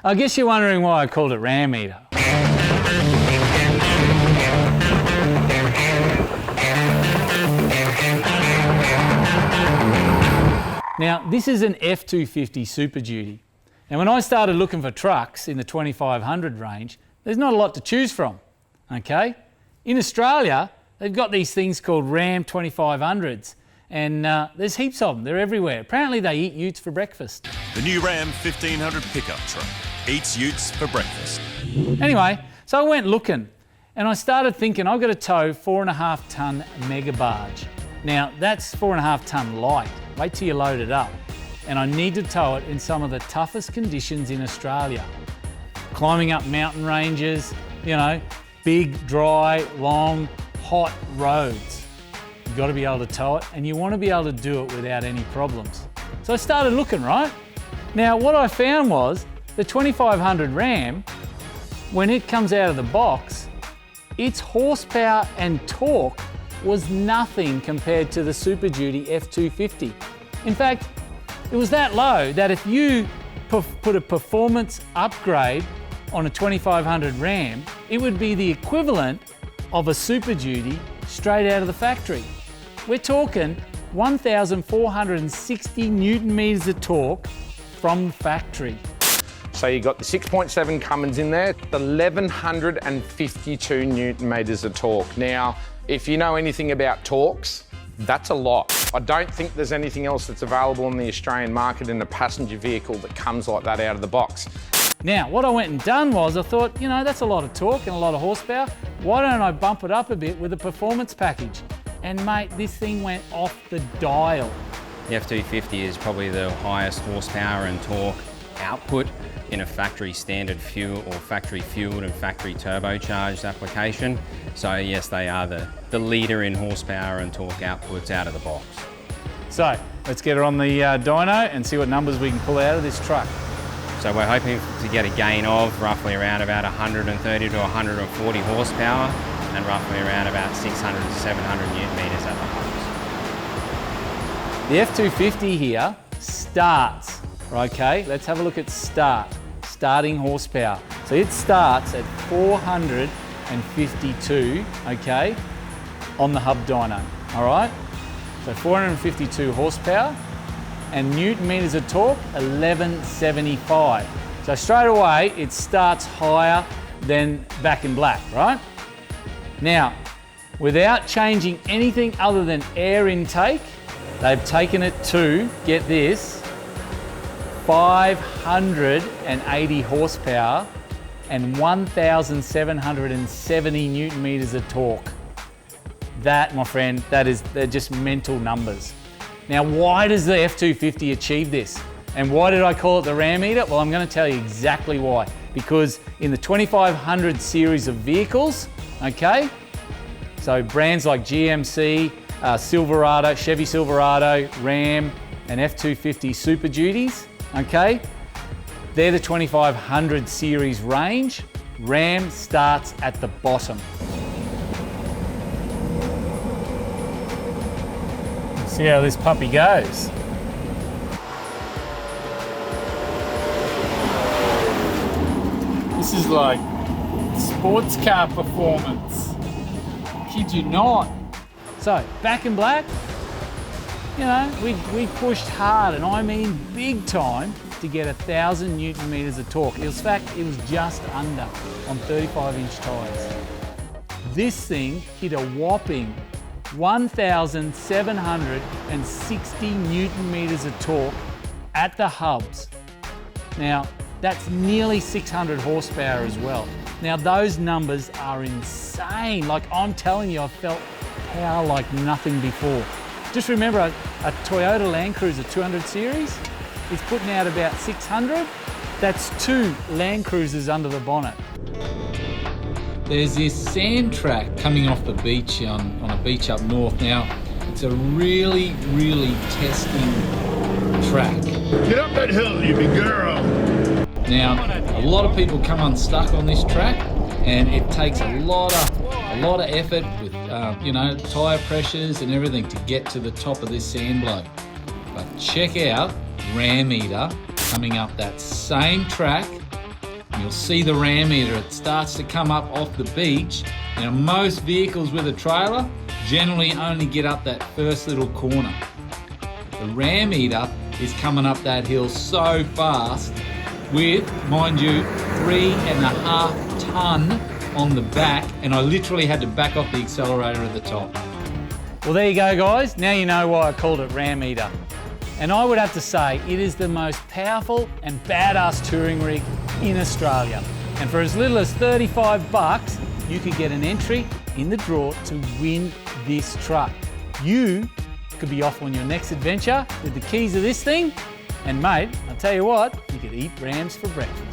I guess you're wondering why I called it RAMEATER. Now, this is an F250 Super Duty. And when I started looking for trucks in the 2500 range, there's not a lot to choose from, okay? In Australia, they've got these things called Ram 2500s, and there's heaps of them. They're everywhere. Apparently they eat Utes for breakfast. The new Ram 1500 pickup truck eats Utes for breakfast. Anyway, so I went looking, and I started thinking I've got to tow 4.5 tonne mega barge. Now, that's 4.5 tonne light. Wait till you load it up. And I need to tow it in some of the toughest conditions in Australia. Climbing up mountain ranges, you know, big, dry, long, hot roads. You've got to be able to tow it, and you want to be able to do it without any problems. So I started looking, right? Now, what I found was the 2500 Ram, when it comes out of the box, its horsepower and torque was nothing compared to the Super Duty F250. In fact, it was that low that if you put a performance upgrade on a 2500 Ram, it would be the equivalent of a Super Duty straight out of the factory. We're talking 1,460 Newton meters of torque from the factory. So you got the 6.7 Cummins in there, the 1,152 Newton meters of torque. Now, if you know anything about torques, that's a lot. I don't think there's anything else that's available in the Australian market in a passenger vehicle that comes like that out of the box. Now, what I went and done was I thought, you know, that's a lot of torque and a lot of horsepower. Why don't I bump it up a bit with a performance package? And mate, this thing went off the dial. The F250 is probably the highest horsepower and torque output in a factory standard fuel or factory fueled and factory turbocharged application. So yes, they are the leader in horsepower and torque outputs out of the box. So let's get her on the dyno and see what numbers we can pull out of this truck. So we're hoping to get a gain of roughly around about 130 to 140 horsepower and roughly around about 600 to 700 Newton meters at the hubs. The F250 here starts, okay, let's have a look at starting horsepower. So it starts at 452, okay, on the hub dyno, all right? So 452 horsepower and Newton meters of torque, 1175. So straight away, it starts higher than back in black, right? Now, without changing anything other than air intake, they've taken it to, get this, 580 horsepower and 1,770 Newton meters of torque. That, my friend, they're just mental numbers. Now, why does the F250 achieve this? And why did I call it the RAMEATER? Well, I'm going to tell you exactly why. Because in the 2500 series of vehicles, okay, so brands like GMC, Silverado, Chevy Silverado, Ram, and F250 Super Duties, okay, they're the 2500 series range. Ram starts at the bottom. See how this puppy goes. This is like sports car performance. Kid you not. So, back in black, you know, we pushed hard, and I mean big time, to get 1,000 Newton meters of torque. In fact, it was just under on 35-inch tyres. This thing hit a whopping 1,760 Newton meters of torque at the hubs. Now, that's nearly 600 horsepower as well. Now, those numbers are insane. Like, I'm telling you, I've felt power like nothing before. Just remember, a Toyota Land Cruiser 200 series is putting out about 600. That's 2 Land Cruisers under the bonnet. There's this sand track coming off the beach on a beach up north. Now, it's a really, really testing track. Get up that hill, you big girl. Now, a lot of people come unstuck on this track, and it takes a lot of effort with, you know, tyre pressures and everything to get to the top of this sand blow. But check out RAMEATER coming up that same track You'll see the RAMEATER. It starts to come up off the beach. Now, most vehicles with a trailer generally only get up that first little corner. The RAMEATER is coming up that hill so fast with, mind you, 3.5 ton on the back, and I literally had to back off the accelerator at the top. Well, there you go, guys. Now you know why I called it RAMEATER. And I would have to say, it is the most powerful and badass touring rig in Australia. And for as little as 35 bucks, you could get an entry in the draw to win this truck. You could be off on your next adventure with the keys of this thing. And mate, I'll tell you what, you could eat rams for breakfast.